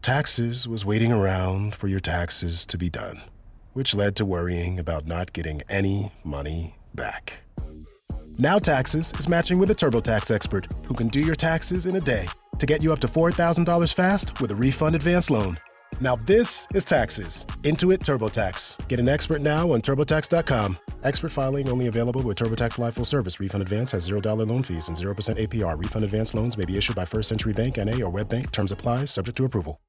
taxes was waiting around for your taxes to be done, which led to worrying about not getting any money back. Now Taxes is matching with a TurboTax expert who can do your taxes in a day to get you up to $4,000 fast with a refund advance loan. Now this is Taxes. Intuit TurboTax. Get an expert now on TurboTax.com. Expert filing only available with TurboTax Live Full Service. Refund advance has $0 loan fees and 0% APR. Refund advance loans may be issued by First Century Bank, N.A. or Web Bank. Terms apply. Subject to approval.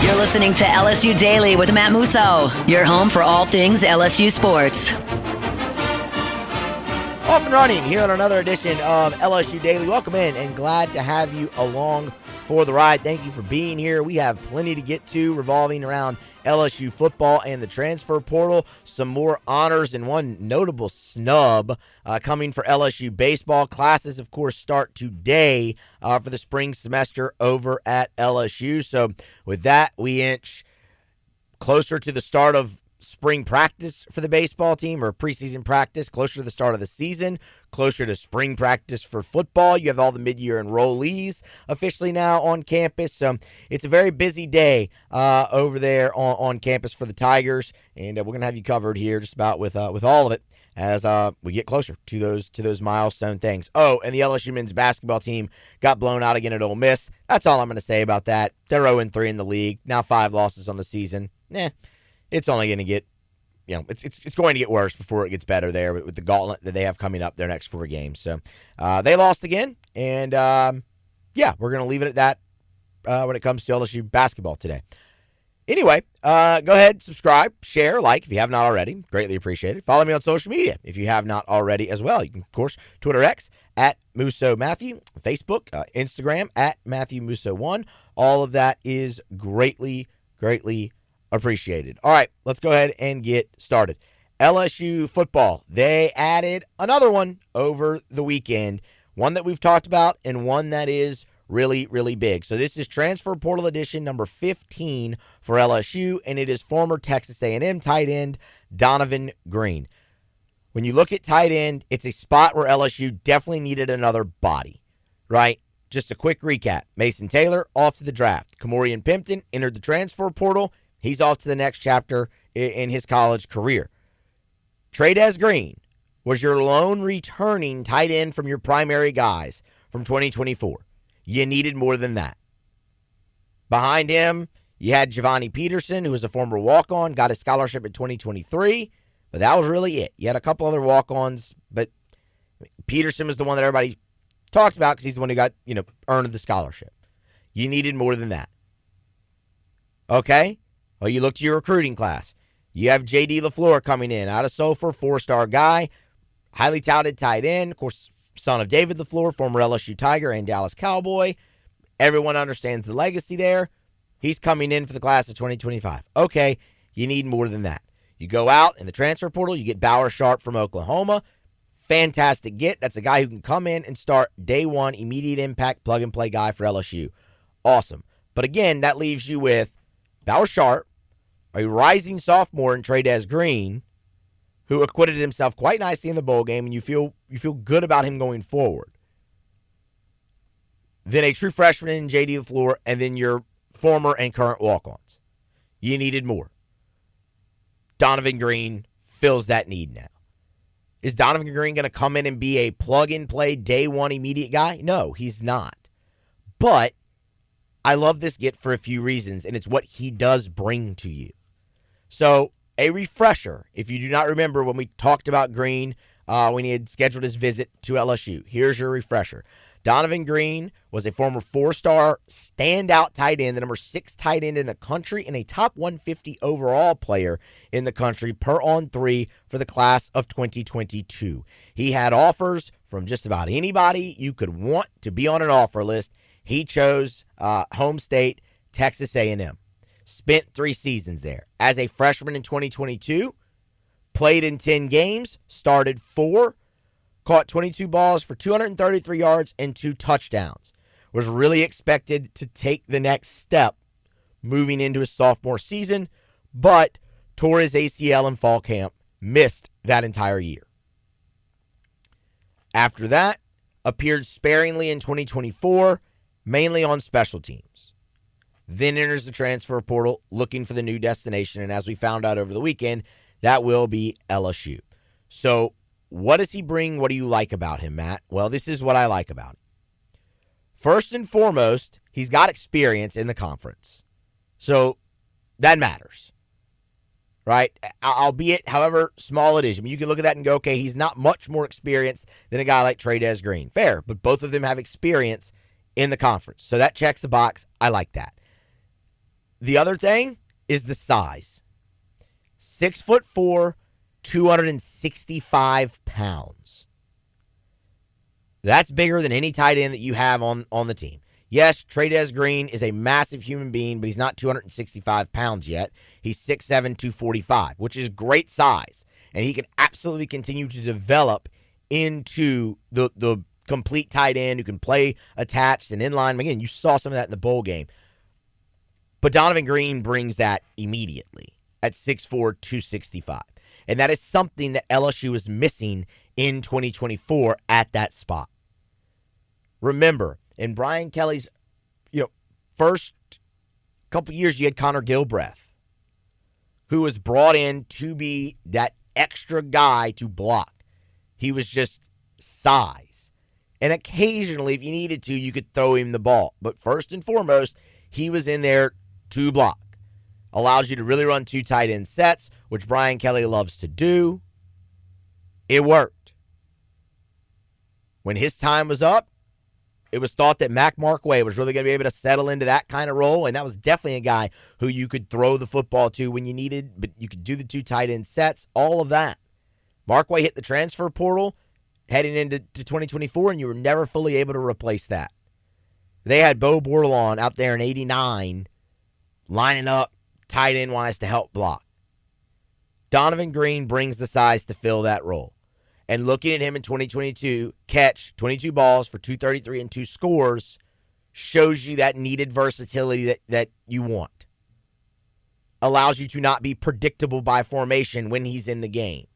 You're listening to LSU Daily with Matt Musso, your home for all things LSU sports. Off and running here on another edition of LSU Daily. Welcome in and glad to have you along for the ride. Thank you for being here. We have plenty to get to revolving around LSU football and the transfer portal. Some more honors and one notable snub coming for LSU baseball. Classes, of course, start today for the spring semester over at LSU. So with that, we inch closer to the start of spring practice for the baseball team, or preseason practice, closer to the start of the season, closer to spring practice for football. You have all the mid-year enrollees officially now on campus. So it's a very busy day over there on campus for the Tigers, and we're going to have you covered here just about with all of it as we get closer to those milestone things. Oh, and the LSU men's basketball team got blown out again at Ole Miss. That's all I'm going to say about that. They're 0-3 in the league, now 5 losses on the season. It's only going to get, it's going to get worse before it gets better there with the gauntlet that they have coming up their next 4 games. So they lost again, and we're going to leave it at that when it comes to LSU basketball today. Anyway, go ahead, subscribe, share, like if you have not already. Greatly appreciated. Follow me on social media if you have not already as well. You can, of course, Twitter X at Musso Matthew, Facebook, Instagram at Matthew Musso1. All of that is greatly appreciated. All right, let's go ahead and get started. LSU football, they added another one over the weekend, one that we've talked about and one that is really, really big. So this is Transfer Portal Edition number 15 for LSU, and it is former Texas A&M tight end Donovan Green. When you look at tight end, it's a spot where LSU definitely needed another body, right? Just a quick recap. Mason Taylor off to the draft. Kamorian Pimpton entered the transfer portal. He's off to the next chapter in his college career. Trades Green was your lone returning tight end from your primary guys from 2024. You needed more than that. Behind him, you had Giovanni Peterson, who was a former walk-on, got a scholarship in 2023, but that was really it. You had a couple other walk-ons, but Peterson was the one that everybody talked about because he's the one who got, earned the scholarship. You needed more than that. Okay? Well, you look to your recruiting class. You have J.D. LaFleur coming in out of Sulphur, 4-star guy, highly touted tight end, of course, son of David LaFleur, former LSU Tiger and Dallas Cowboy. Everyone understands the legacy there. He's coming in for the class of 2025. Okay, you need more than that. You go out in the transfer portal, you get Bauer Sharp from Oklahoma. Fantastic get. That's a guy who can come in and start day one, immediate impact, plug-and-play guy for LSU. Awesome. But again, that leaves you with Bauer Sharp, a rising sophomore in Trades Green, who acquitted himself quite nicely in the bowl game, and you feel good about him going forward. Then a true freshman in J.D. LaFleur, and then your former and current walk-ons. You needed more. Donovan Green fills that need now. Is Donovan Green going to come in and be a plug-and-play, day one, immediate guy? No, he's not. But I love this get for a few reasons, and it's what he does bring to you. So, a refresher, if you do not remember when we talked about Green when he had scheduled his visit to LSU. Here's your refresher. Donovan Green was a former 4-star standout tight end, the number 6 tight end in the country, and a top 150 overall player in the country per on 3 for the class of 2022. He had offers from just about anybody you could want to be on an offer list. He chose home state, Texas A&M. Spent 3 seasons there. As a freshman in 2022, played in 10 games, started 4, caught 22 balls for 233 yards and 2 touchdowns. Was really expected to take the next step moving into his sophomore season, but tore his ACL in fall camp, missed that entire year. After that, appeared sparingly in 2024, mainly on special teams. then enters the transfer portal looking for the new destination. And as we found out over the weekend, that will be LSU. So what does he bring? What do you like about him, Matt? Well, this is what I like about him. First and foremost, he's got experience in the conference. So that matters, right? Albeit, however small it is. I mean, you can look at that and go, okay, he's not much more experienced than a guy like Trey Green. Fair, but both of them have experience in the conference. So that checks the box. I like that. The other thing is the size. 6'4", 265 pounds. That's bigger than any tight end that you have on the team. Yes, Trey Green is a massive human being, but he's not 265 pounds yet. He's 6'7", 245, which is great size. And he can absolutely continue to develop into the complete tight end who can play attached and inline. Again, you saw some of that in the bowl game. But Donovan Green brings that immediately at 6'4", 265. And that is something that LSU is missing in 2024 at that spot. Remember, in Brian Kelly's first couple years, you had Connor Gilbreth, who was brought in to be that extra guy to block. He was just size. And occasionally, if you needed to, you could throw him the ball. But first and foremost, he was in there to block. Allows you to really run two tight end sets, which Brian Kelly loves to do. It worked. When his time was up, it was thought that Mac Markway was really going to be able to settle into that kind of role, and that was definitely a guy who you could throw the football to when you needed, but you could do the two tight end sets, all of that. Markway hit the transfer portal heading into 2024, and you were never fully able to replace that. They had Bo Bordelon out there in 89 lining up tight end-wise to help block. Donovan Green brings the size to fill that role. And looking at him in 2022, catch 22 balls for 233 and 2 scores shows you that needed versatility that you want. Allows you to not be predictable by formation when he's in the game.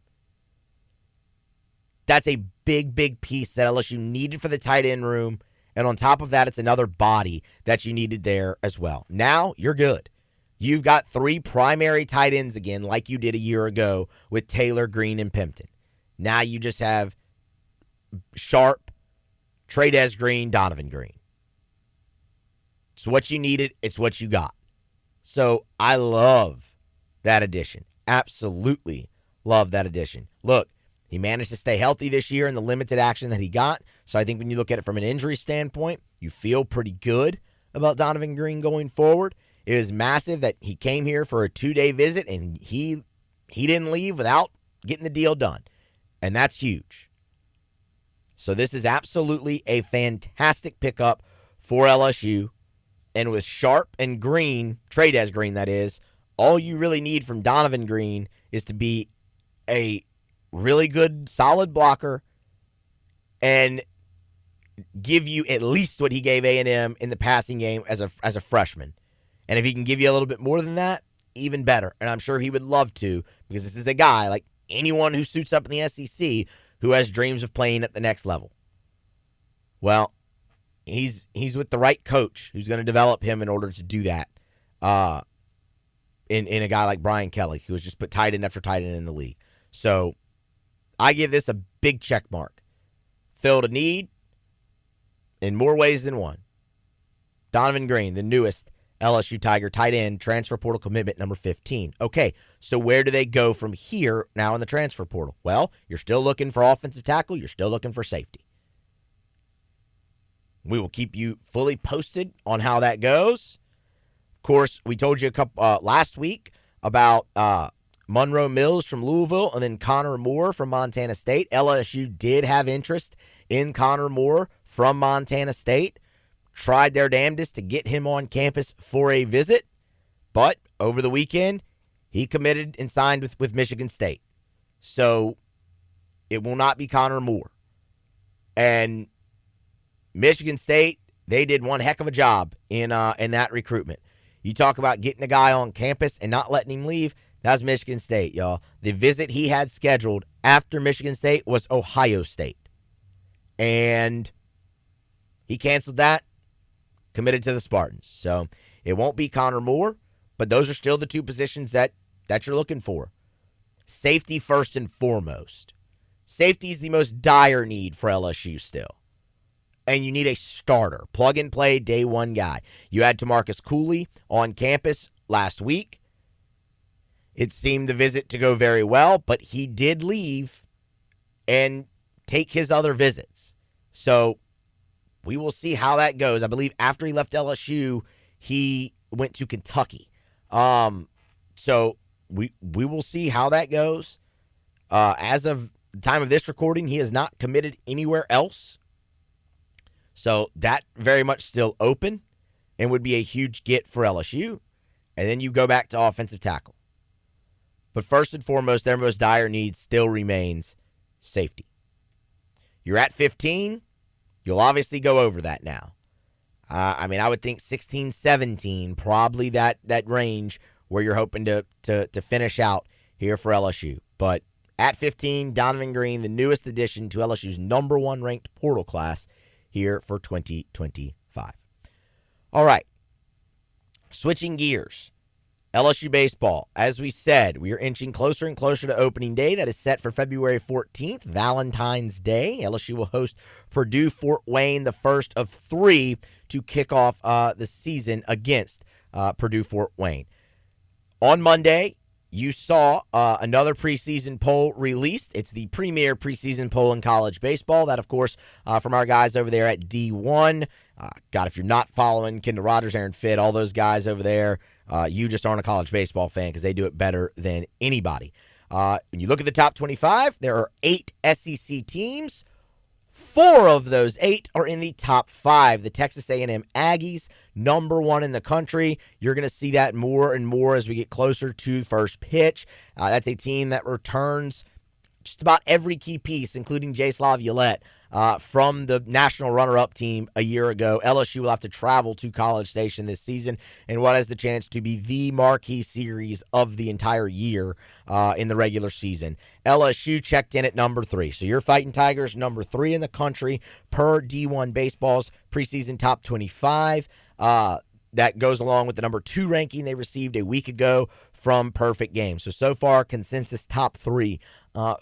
That's a big, big piece that LSU needed for the tight end room. And on top of that, it's another body that you needed there as well. Now, you're good. You've got 3 primary tight ends again, like you did a year ago with Taylor, Green, and Pimpton. Now you just have Sharp, Trey Green, Donovan Green. It's what you needed. It's what you got. So I love that addition. Absolutely love that addition. Look, he managed to stay healthy this year in the limited action that he got. So I think when you look at it from an injury standpoint, you feel pretty good about Donovan Green going forward. It was massive that he came here for a 2-day visit and he didn't leave without getting the deal done. And that's huge. So this is absolutely a fantastic pickup for LSU. And with Sharp and Green, Trey Green that is, all you really need from Donovan Green is to be a really good, solid blocker and give you at least what he gave A&M in the passing game as a freshman. And if he can give you a little bit more than that, even better. And I'm sure he would love to, because this is a guy like anyone who suits up in the SEC who has dreams of playing at the next level. Well, he's with the right coach who's going to develop him in order to do that. In a guy like Brian Kelly, who has just put tight end after tight end in the league. So I give this a big check mark. Filled a need in more ways than one. Donovan Green, the newest LSU Tiger tight end, transfer portal commitment number 15. Okay, so where do they go from here now in the transfer portal? Well, you're still looking for offensive tackle. You're still looking for safety. We will keep you fully posted on how that goes. Of course, we told you last week about Monroe Mills from Louisville and then Connor Moore from Montana State. LSU did have interest in Connor Moore from Montana State. Tried their damnedest to get him on campus for a visit, but over the weekend, he committed and signed with Michigan State. So it will not be Connor Moore. And Michigan State, they did one heck of a job in that recruitment. You talk about getting a guy on campus and not letting him leave, that was Michigan State, y'all. The visit he had scheduled after Michigan State was Ohio State. And he canceled that. Committed to the Spartans. So It won't be Connor Moore, but those are still the two positions that you're looking for. Safety first and foremost. Safety is the most dire need for LSU still. And you need a starter, plug-and-play, day one guy. You had Tamarcus Cooley on campus last week. It seemed the visit to go very well, but he did leave and take his other visits. So we will see how that goes. I believe after he left LSU, he went to Kentucky. So we will see how that goes. As of the time of this recording, he has not committed anywhere else. So that very much still open and would be a huge get for LSU. And then you go back to offensive tackle. But first and foremost, their most dire need still remains safety. You're at 15. You'll obviously go over that now. I would think 16, 17, probably that range where you're hoping to finish out here for LSU. But at 15, Donovan Green, the newest addition to LSU's number 1 ranked portal class here for 2025. All right. Switching gears. LSU baseball. As we said, we are inching closer and closer to opening day. That is set for February 14th, Valentine's Day. LSU will host Purdue-Fort Wayne, the first of 3 to kick off the season against Purdue-Fort Wayne. On Monday, you saw another preseason poll released. It's the premier preseason poll in college baseball. That, of course, from our guys over there at D1. If you're not following Kendall Rogers, Aaron Fitt, all those guys over there, you just aren't a college baseball fan because they do it better than anybody. When you look at the top 25, there are 8 SEC teams. 4 of those 8 are in the top 5. The Texas A&M Aggies, number 1 in the country. You're going to see that more and more as we get closer to first pitch. That's a team that returns just about every key piece, including J-Slav Ulett, from the national runner-up team a year ago. LSU will have to travel to College Station this season in what has the chance to be the marquee series of the entire year in the regular season. LSU checked in at number 3. So your Fighting Tigers, number 3 in the country per D1 Baseball's preseason top 25. That goes along with the number 2 ranking they received a week ago from Perfect Game. So far, consensus top 3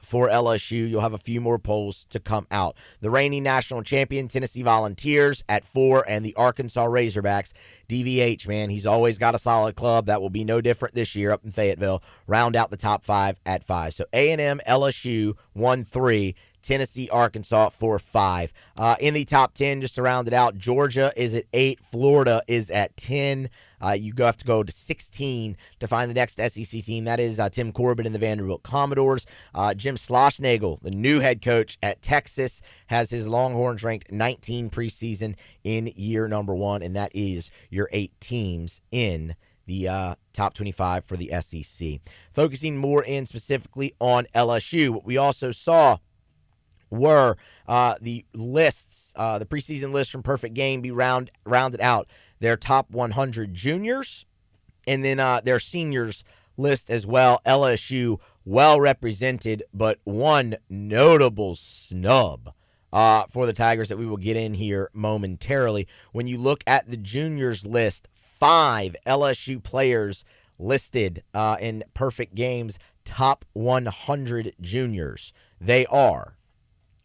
for LSU. You'll have a few more polls to come out. The reigning national champion, Tennessee Volunteers at 4, and the Arkansas Razorbacks. DVH, man, he's always got a solid club. That will be no different this year up in Fayetteville. Round out the top 5 at 5. So A&M, LSU, 1-3. Tennessee, Arkansas, 4-5. In the top 10, just to round it out, Georgia is at 8. Florida is at 10. You have to go to 16 to find the next SEC team. That is Tim Corbin and the Vanderbilt Commodores. Jim Schlossnagle, the new head coach at Texas, has his Longhorns ranked 19 preseason in year number 1, and that is your 8 teams in the top 25 for the SEC. Focusing more in specifically on LSU, what we also saw were the lists, the preseason list from Perfect Game be rounded out. Their top 100 juniors, and then their seniors list as well. LSU well represented, but one notable snub for the Tigers that we will get in here momentarily. When you look at the juniors list, 5 LSU players listed in Perfect Game's top 100 juniors. They are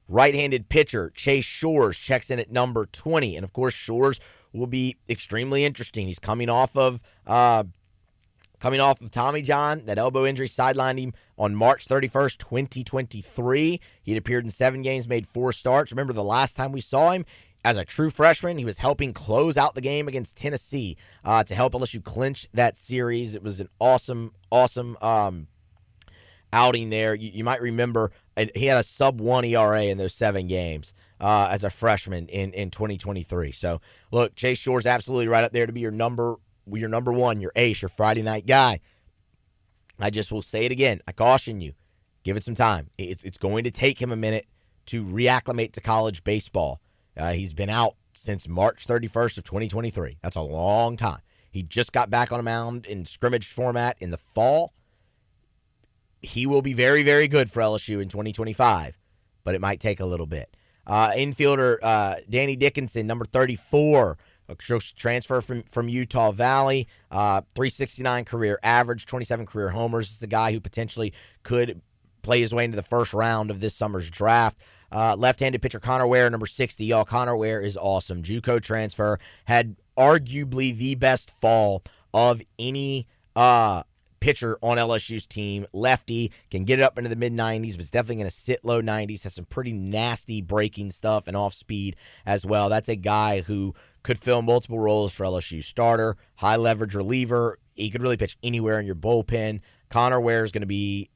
right-handed pitcher Chase Shores checks in at number 20. And, of course, Shores will be extremely interesting. He's coming off of Tommy John. That elbow injury sidelined him on March 31st, 2023. He had appeared in 7 games, made 4 starts. Remember the last time we saw him as a true freshman, he was helping close out the game against Tennessee to help LSU clinch that series. It was an awesome outing there. You might remember he had a sub-1 ERA in those 7 games as a freshman in 2023. So, look, Chase Shore's absolutely right up there to be your number 1, your ace, your Friday night guy. I just will say it again. I caution you. Give it some time. It's going to take him a minute to reacclimate to college baseball. He's been out since March 31st of 2023. That's a long time. He just got back on a mound in scrimmage format in the fall. He will be very, very good for LSU in 2025, but it might take a little bit. Infielder Danny Dickinson, number 34, a transfer from Utah Valley, 369 career average, 27 career homers. This is the guy who potentially could play his way into the first round of this summer's draft. Left-handed pitcher Connor Ware, number 60. Y'all, Connor Ware is awesome. JUCO transfer, had arguably the best fall of any pitcher on LSU's team. Lefty, can get it up into the mid-90s, but it's definitely going to sit low 90s. Has some pretty nasty breaking stuff and off-speed as well. That's a guy who could fill multiple roles for LSU. Starter, high-leverage reliever. He could really pitch anywhere in your bullpen. Connor Ware is going to be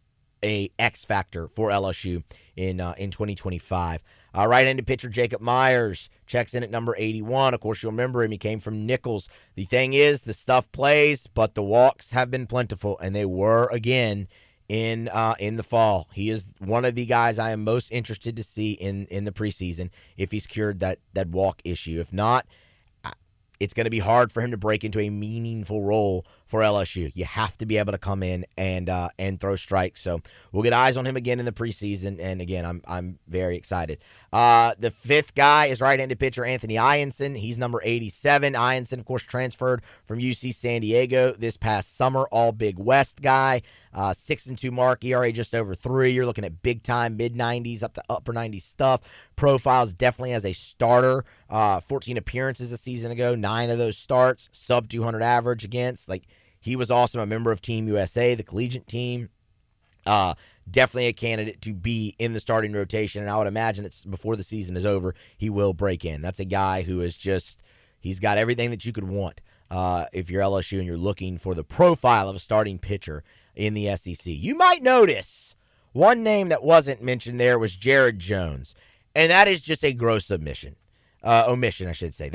a X factor for LSU in 2025. Right-handed pitcher Jacob Myers checks in at number 81. Of course, you'll remember him. He came from Nichols. The thing is, the stuff plays, but the walks have been plentiful, and they were again in the fall. He is one of the guys I am most interested to see in the preseason if he's cured that walk issue. If not, it's going to be hard for him to break into a meaningful role for LSU. You have to be able to come in and throw strikes. So we'll get eyes on him again in the preseason. And again, I'm very excited. The fifth guy is right-handed pitcher Anthony Ianson. He's number 87. Ianson, of course, transferred from UC San Diego this past summer. All Big West guy. 6-2 mark, ERA just over 3. You're looking at big-time mid-90s up to upper 90s stuff. Profiles definitely as a starter. 14 appearances a season ago. 9 of those starts. Sub 200 average against. He was awesome. A member of Team USA, the collegiate team. Definitely a candidate to be in the starting rotation, and I would imagine it's before the season is over, he will break in. That's a guy who is he's got everything that you could want if you're LSU and you're looking for the profile of a starting pitcher in the SEC. You might notice one name that wasn't mentioned there was Jared Jones, and that is just a gross omission, I should say.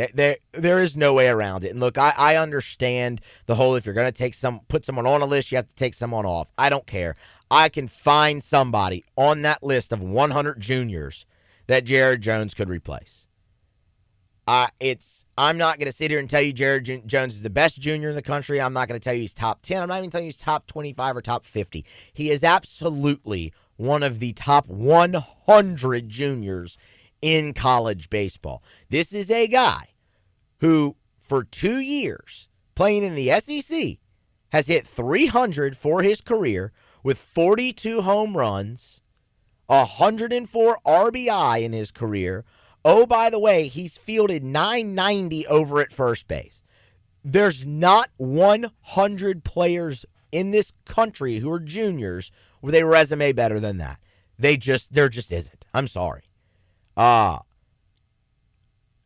There is no way around it. And look, I understand the whole, if you're going to put someone on a list, you have to take someone off. I don't care. I can find somebody on that list of 100 juniors that Jared Jones could replace. I'm not going to sit here and tell you Jared Jones is the best junior in the country. I'm not going to tell you he's top 10. I'm not even telling you he's top 25 or top 50. He is absolutely one of the top 100 juniors in college baseball. This is a guy who, for 2 years, playing in the SEC, has hit 300 for his career with 42 home runs, 104 RBI in his career. Oh, by the way, he's fielded 990 over at first base. There's not 100 players in this country who are juniors with a resume better than that. There just isn't. I'm sorry.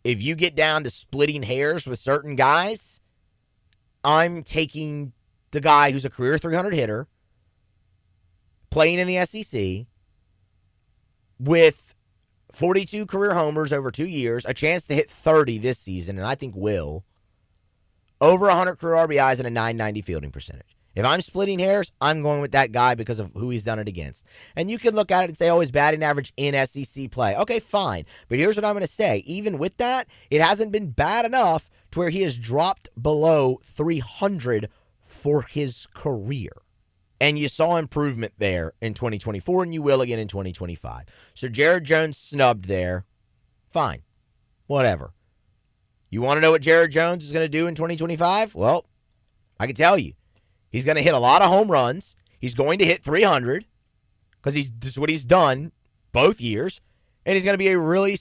If you get down to splitting hairs with certain guys, I'm taking the guy who's a career 300 hitter, playing in the SEC, with 42 career homers over 2 years, a chance to hit 30 this season, and I think will, over 100 career RBIs and a 990 fielding percentage. If I'm splitting hairs, I'm going with that guy because of who he's done it against. And you could look at it and say, oh, his batting average in SEC play. Okay, fine. But here's what I'm going to say. Even with that, it hasn't been bad enough to where he has dropped below 300 for his career. And you saw improvement there in 2024, and you will again in 2025. So Jared Jones snubbed there. Fine. Whatever. You want to know what Jared Jones is going to do in 2025? Well, I can tell you. He's going to hit a lot of home runs. He's going to hit 300 because this is what he's done both years. And he's going to be a really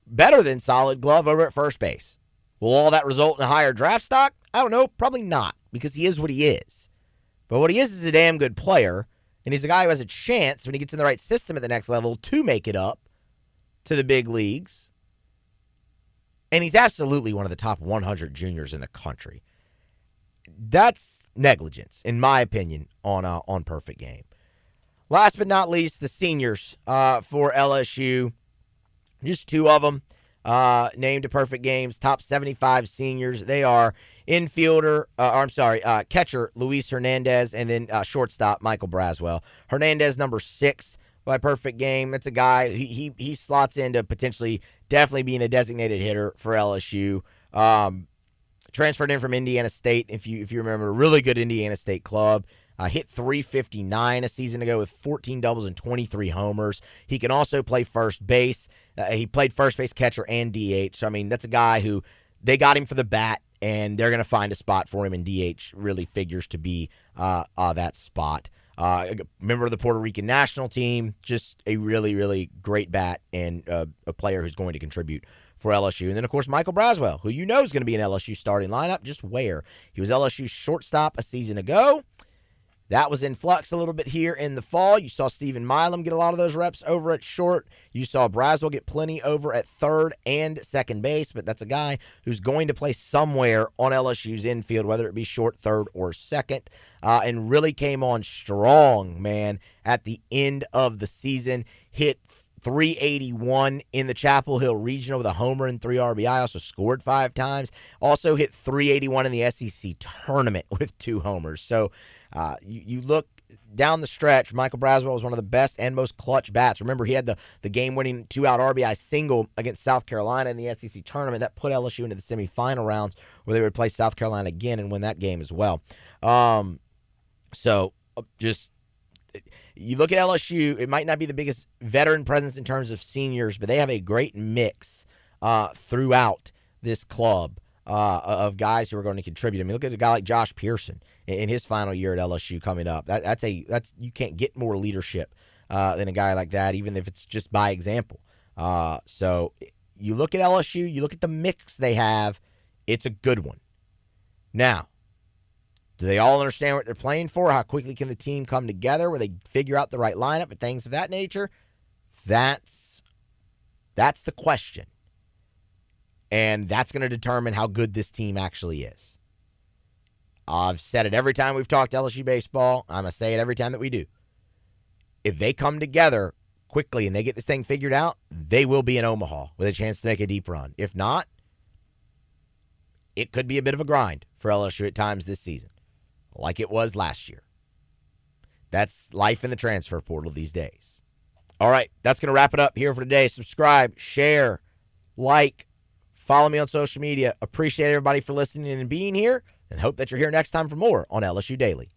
better than solid glove over at first base. Will all that result in a higher draft stock? I don't know. Probably not, because he is what he is. But what he is a damn good player, and he's a guy who has a chance when he gets in the right system at the next level to make it up to the big leagues. And he's absolutely one of the top 100 juniors in the country. That's negligence, in my opinion, on Perfect Game. Last but not least, the seniors for LSU. Just 2 of them named to Perfect Games. Top 75 seniors. They are catcher Luis Hernandez, and then shortstop Michael Braswell. Hernandez, number 6 by Perfect Game. That's a guy, he slots into potentially definitely being a designated hitter for LSU. Transferred in from Indiana State, if you remember, a really good Indiana State club. Hit 359 a season ago with 14 doubles and 23 homers. He can also play first base. He played first base, catcher, and DH. So, I mean, that's a guy who they got him for the bat, and they're going to find a spot for him, and DH really figures to be that spot. Member of the Puerto Rican national team, just a really, really great bat and a player who's going to contribute for LSU. And then, of course, Michael Braswell, who you know is going to be an LSU starting lineup, just where. He was LSU's shortstop a season ago. That was in flux a little bit here in the fall. You saw Stephen Milam get a lot of those reps over at short. You saw Braswell get plenty over at third and second base, but that's a guy who's going to play somewhere on LSU's infield, whether it be short, third, or second, and really came on strong, man, at the end of the season. Hit 381 in the Chapel Hill Regional with a homer and 3 RBI. Also scored 5 times. Also hit 381 in the SEC tournament with 2 homers. So you look down the stretch, Michael Braswell was one of the best and most clutch bats. Remember, he had the game-winning 2-out RBI single against South Carolina in the SEC tournament. That put LSU into the semifinal rounds where they would play South Carolina again and win that game as well. So just you look at LSU, it might not be the biggest veteran presence in terms of seniors, but they have a great mix throughout this club of guys who are going to contribute. I mean, look at a guy like Josh Pearson in his final year at LSU coming up. That's you can't get more leadership than a guy like that, even if it's just by example. So you look at LSU, you look at the mix they have, it's a good one. Now, do they all understand what they're playing for? How quickly can the team come together where they figure out the right lineup and things of that nature? That's the question. And that's going to determine how good this team actually is. I've said it every time we've talked LSU baseball. I'm going to say it every time that we do. If they come together quickly and they get this thing figured out, they will be in Omaha with a chance to make a deep run. If not, it could be a bit of a grind for LSU at times this season, like it was last year. That's life in the transfer portal these days. All right, that's going to wrap it up here for today. Subscribe, share, like, follow me on social media. Appreciate everybody for listening and being here, and hope that you're here next time for more on LSU Daily.